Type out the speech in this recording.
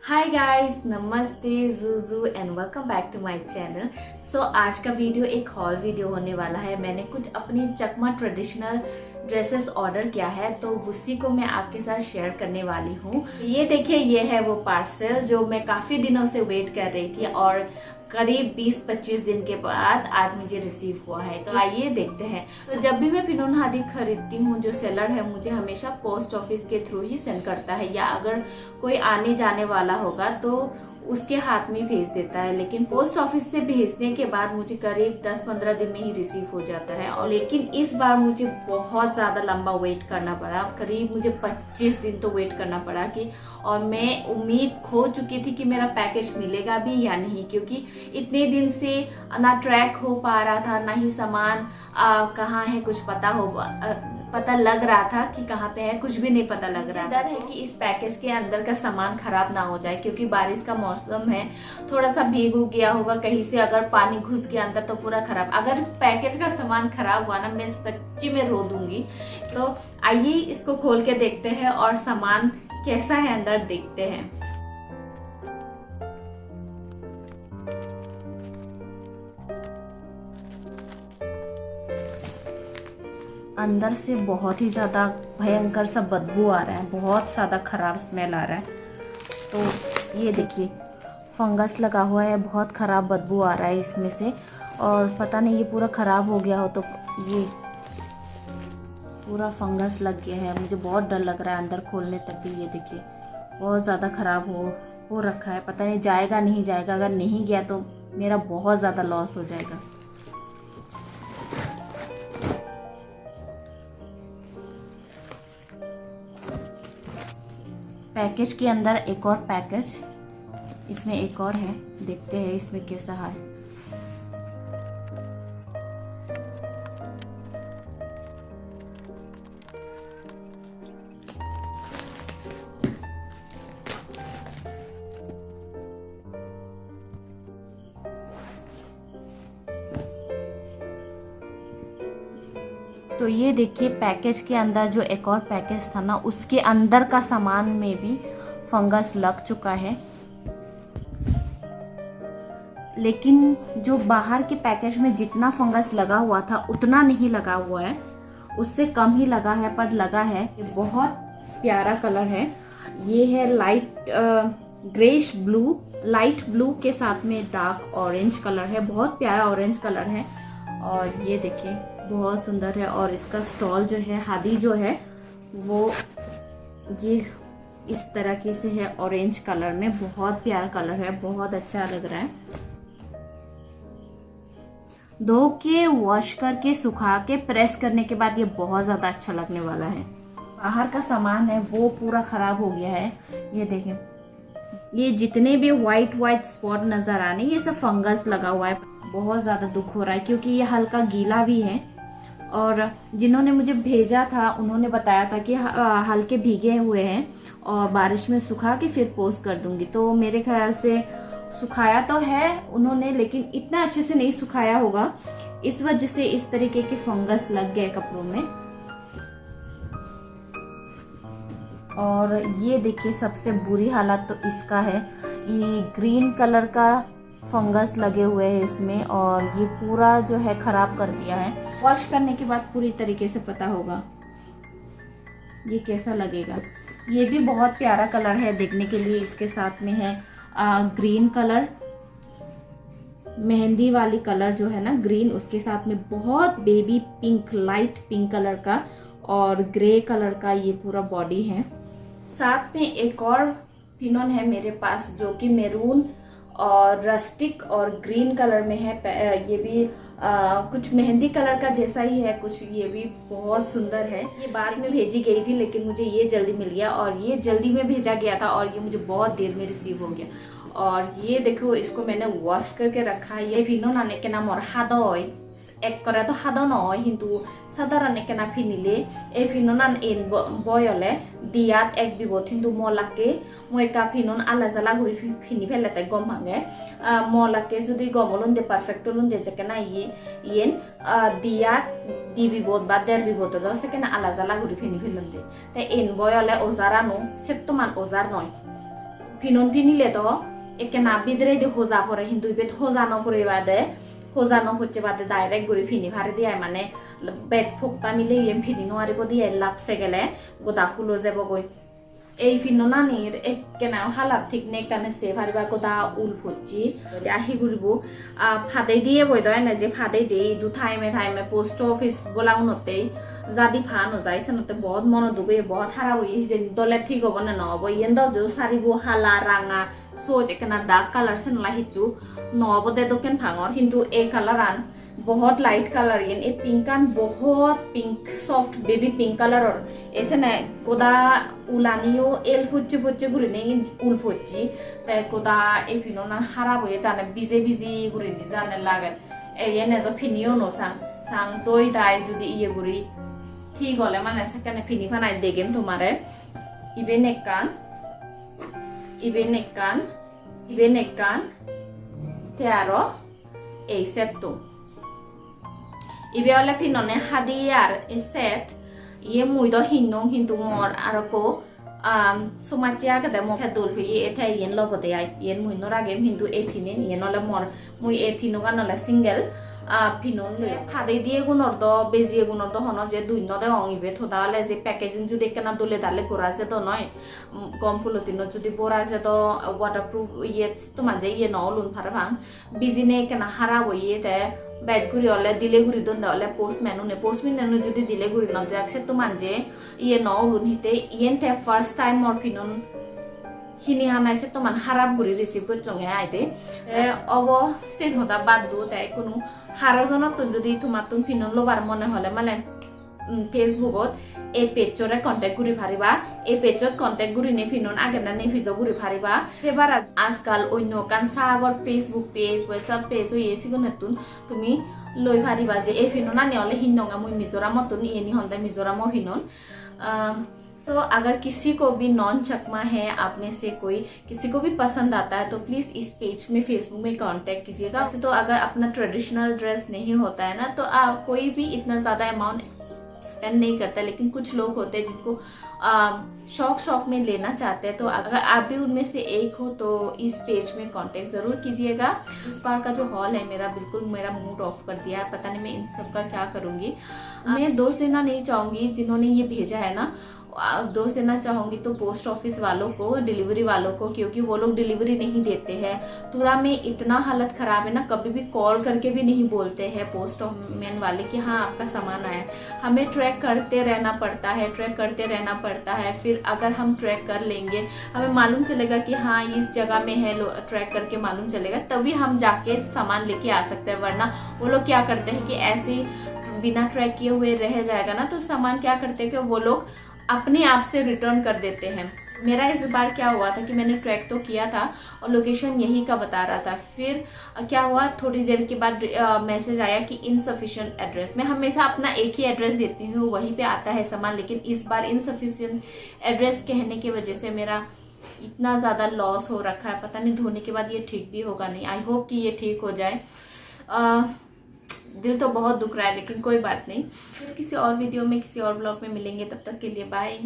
हाय guys, नमस्ते, जूजू and welcome back to my channel. So आज का वीडियो एक हॉल वीडियो होने वाला है। मैंने कुछ अपनी चकमा ट्रेडिशनल ड्रेसेस ऑर्डर किया है, तो उसी को मैं आपके साथ शेयर करने वाली हूँ। ये देखिए, ये है वो पार्सल जो मैं काफ़ी दिनों से वेट कर रही थी और करीब 20-25 दिन के बाद आज मुझे रिसीव हुआ है। तो आइए देखते हैं। तो जब भी मैं फिनोन हादी खरीदती हूँ, जो सेलर है मुझे हमेशा पोस्ट ऑफिस के थ्रू ही सेंड करता है, या अगर कोई आने जाने वाला होगा तो उसके हाथ में भेज देता है। लेकिन पोस्ट ऑफिस से भेजने के बाद मुझे करीब 10-15 दिन में ही रिसीव हो जाता है। और लेकिन इस बार मुझे बहुत ज्यादा लंबा वेट करना पड़ा, करीब मुझे 25 दिन तो वेट करना पड़ा कि, और मैं उम्मीद खो चुकी थी कि मेरा पैकेज मिलेगा भी या नहीं, क्योंकि इतने दिन से ना ट्रैक हो पा रहा था, ना ही सामान कहाँ है कुछ पता लग रहा था कि कहाँ पे है, कुछ भी नहीं पता लग रहा। डर है कि इस पैकेज के अंदर का सामान खराब ना हो जाए, क्योंकि बारिश का मौसम है, थोड़ा सा भीग हो गया होगा कहीं से, अगर पानी घुस गया अंदर तो पूरा खराब। अगर पैकेज का सामान खराब हुआ ना, मैं सच्ची में रो दूंगी। तो आइए इसको खोल के देखते हैं और सामान कैसा है अंदर देखते हैं। अंदर से बहुत ही ज़्यादा भयंकर सा बदबू आ रहा है, बहुत ज़्यादा खराब स्मेल आ रहा है। तो ये देखिए, फंगस लगा हुआ है, बहुत ख़राब बदबू आ रहा है इसमें से। और पता नहीं ये पूरा ख़राब हो गया हो तो ये पूरा फंगस लग गया है। मुझे बहुत डर लग रहा है अंदर खोलने तक भी। ये देखिए, बहुत ज़्यादा ख़राब हो रखा है। पता नहीं जाएगा नहीं जाएगा, अगर नहीं गया तो मेरा बहुत ज़्यादा लॉस हो जाएगा। पैकेज के अंदर एक और पैकेज, इसमें एक और है, देखते हैं इसमें कैसा है। तो ये देखिए, पैकेज के अंदर जो एक और पैकेज था ना, उसके अंदर का सामान में भी फंगस लग चुका है। लेकिन जो बाहर के पैकेज में जितना फंगस लगा हुआ था उतना नहीं लगा हुआ है, उससे कम ही लगा है, पर लगा है। बहुत प्यारा कलर है। ये है light greyish blue, light blue के साथ में डार्क ऑरेंज कलर है। बहुत प्यारा ऑरेंज कलर है। और ये देखिए, बहुत सुंदर है। और इसका स्टॉल जो है, हादी जो है वो ये इस तरह की से है, ऑरेंज कलर में। बहुत प्यारा कलर है, बहुत अच्छा लग रहा है। धो के, वॉश करके, सुखा के, प्रेस करने के बाद ये बहुत ज्यादा अच्छा लगने वाला है। बाहर का सामान है वो पूरा खराब हो गया है। ये देखें, ये जितने भी व्हाइट स्पॉट नजर आ रहे हैं, ये सब फंगस लगा हुआ है। बहुत ज्यादा दुख हो रहा है, क्योंकि ये हल्का गीला भी है। और जिन्होंने मुझे भेजा था उन्होंने बताया था कि हल्के भीगे हुए हैं और बारिश में सुखा के फिर पोस्ट कर दूंगी। तो मेरे ख्याल से सुखाया तो है उन्होंने, लेकिन इतना अच्छे से नहीं सुखाया होगा, इस वजह से इस तरीके के फंगस लग गए कपड़ों में। और ये देखिए, सबसे बुरी हालत तो इसका है। ये ग्रीन कलर का फंगस लगे हुए हैं इसमें, और ये पूरा जो है खराब कर दिया है। वॉश करने के बाद पूरी तरीके से पता होगा ये कैसा लगेगा। ये भी बहुत प्यारा कलर है देखने के लिए। इसके साथ में है ग्रीन कलर, मेहंदी वाली कलर जो है ना ग्रीन, उसके साथ में बहुत baby pink, light pink colour का और ग्रे कलर का ये पूरा बॉडी है। साथ में एक और फिनोन है मेरे पास, जो कि मैरून और रस्टिक और ग्रीन कलर में है। ये भी कुछ मेहंदी कलर का जैसा ही है कुछ। ये भी बहुत सुंदर है। ये बाद में भेजी गई थी, लेकिन मुझे ये जल्दी मिल गया, और ये जल्दी में भेजा गया था, और ये मुझे बहुत देर में रिसीव हो गया। और ये देखो, इसको मैंने वॉश करके रखा है। ये फिनोन आने के नाम और हादोय एक करे तो हादो नय, किन्तु साधारण एकेना फिनिले ए फिनोनान एन बयले दियात एक बिबो किन्तु मलाके मयका फिनोन आला जाला घुरी फिनि फेलेते गम भांगे मलाके जुदि गमलुन दे परफेक्टो लुन दे जेकेना येन दियात दि बिबोत बा देर बिबोत द सेकेना आला जाला घुरी फिनि फेलुन दे ते एन बयले ओजारानु सेत्तमान ओजार नय फिनन फिनिले तो एक ना बिदरे दे होजा परे हिंदू बेत होजा न परे बादे होजा न होचे बादे डायरेक्ट गुरी फिनि भारे दिया माने बेट फुकता मिले ये फिनि नोआरिबो दिया लापसे गेले गोदा खुलो जेबो गई এই ফিননানির এককেনা হালাত ঠিক নে কানে সে ভারিবা গোদা উল ফুচি আহি গুরিবু ফাদে দিয়ে বই দয় না যে ফাদে দেই দু থাইমে থাইমে পোস্ট অফিস গোলাউ নতে জাদি ফানো যাই সনতে বহুত মন দুগে বহুত হারা হই যে দলে ঠিক হবো না নব ইয়েন দ জো সারিবু হালা রাঙা সোচ একনা ডার্ক কালার সেন লাহিচু নব দে দোকেন ভাঙর কিন্তু এই কালারান बहुत लाइट कलर ये पिंकान बहुत pink soft baby pink colour और ऐसे न कोदा उलानियो एल फुच्चे फुच्चे गुरिने उल फुच्ची ते कोदा ए फिनो ना हरा बोये जाने बिजे बिजी गुरिने जाने लागन ए ये ने जो फिनियो नो सांग दोई दाई जुदी ये गुरी ठीक होले माने सेकने फिनी फनाई देगेम तुम्हारे इबे नेकान तेरो ए सेट तो इबे वाला फिनने हादियार ए सेट ये मुइदो हिन्नों हिंदू मोर आरको समाचिया कदे मोखे दुलफि ये एथे येन लबते आई येन मुइनो रागे हिंदू एथिने येन नले मोर मुइ एथिनो गा नले सिंगल फिनन ले फादे दिए गुनर दो बेजिए गुनर दो हनो जे दुइनो दे अंगिबे थोदाले जे पैकेजिंग जुदि केना दुले दाले गोरा जे तो नय कम फुलतिनो जुदि बोरा जे तो वाटरप्रूफ ये तुमा जे ये नलुन फारभां बिजिने केना हारा बइए ते बैट गुरी वाले दिले गुरी दोन वाले पोस्टमैन ने जुदी दिले गुरी न जाक्से तो मांजे ये नौ रुनिते ये थे फर्स्ट टाइम मोर फिनन हिनी हानाय से तो मान हाराब गुरी रिसीव को चंगे आइते अब सेन होता बाद दो ते कोनो हारा जन तो जुदी तुमा तुम फिनन लोबार मने हले माने फेसबुकत ए पेजरे कन्टेक्ट गुरी फारिबा ए पेजत कन्टेक्ट गुरी ने फिनन आगेना ने फिजो गुरी फारिबा सेबार आजकाल अन्य कान सागर फेसबुक पेज व्हाट्सएप पेज ये सिगनतुन तुमी लई फारिबा जे ए फिनन आने हले हिन्नंगा मुई मिजोरामतुन एनी हंदा मिजोराम फिनन सो अगर किसी को भी नॉन चकमा है आप में से कोई किसी को भी पसंद आता है तो प्लीज इस पेज में फेसबुक में कांटेक्ट कीजिएगा। वैसे तो अगर अपना ट्रेडिशनल ड्रेस नहीं होता है ना तो आप कोई भी इतना ज्यादा अमाउंट स्पेंड नहीं करता, लेकिन कुछ लोग होते हैं जिनको शौक में लेना चाहते हैं, तो अगर आप भी उनमें से एक हो तो इस पेज में कांटेक्ट जरूर कीजिएगा। इस बार का जो हॉल है मेरा मूड ऑफ कर दिया है, पता नहीं मैं इन सब का क्या करूंगी। मैं दोष देना नहीं चाहूंगी जिन्होंने ये भेजा है ना, दोष देना चाहूंगी तो पोस्ट ऑफिस वालों को, डिलीवरी वालों को, क्योंकि वो लोग डिलीवरी नहीं देते हैं। तुरा में इतना हालत खराब है ना, कभी भी कॉल करके भी नहीं बोलते हैं पोस्ट मैन वाले कि हाँ आपका सामान आया। हमें ट्रैक करते रहना पड़ता है। फिर अगर हम ट्रैक कर लेंगे हमें मालूम चलेगा कि हाँ इस जगह में है, ट्रैक करके मालूम चलेगा तभी हम जाके सामान लेके आ सकते हैं। वरना वो लोग क्या करते हैं कि ऐसे बिना ट्रैक किए हुए रह जाएगा ना, तो सामान क्या करते हैं कि वो लोग अपने आप से रिटर्न कर देते हैं। मेरा इस बार क्या हुआ था कि मैंने ट्रैक तो किया था और लोकेशन यही का बता रहा था, फिर क्या हुआ थोड़ी देर के बाद मैसेज आया कि इनसफिशिएंट एड्रेस। मैं हमेशा अपना एक ही एड्रेस देती हूँ, वहीं पे आता है सामान, लेकिन इस बार इनसफिशिएंट एड्रेस कहने की वजह से मेरा इतना ज़्यादा लॉस हो रखा है। पता नहीं धोने के बाद ये ठीक भी होगा नहीं, आई होप कि ये ठीक हो जाए। दिल तो बहुत दुख रहा है, लेकिन कोई बात नहीं। फिर किसी और वीडियो में किसी और ब्लॉग में मिलेंगे, तब तक के लिए बाय।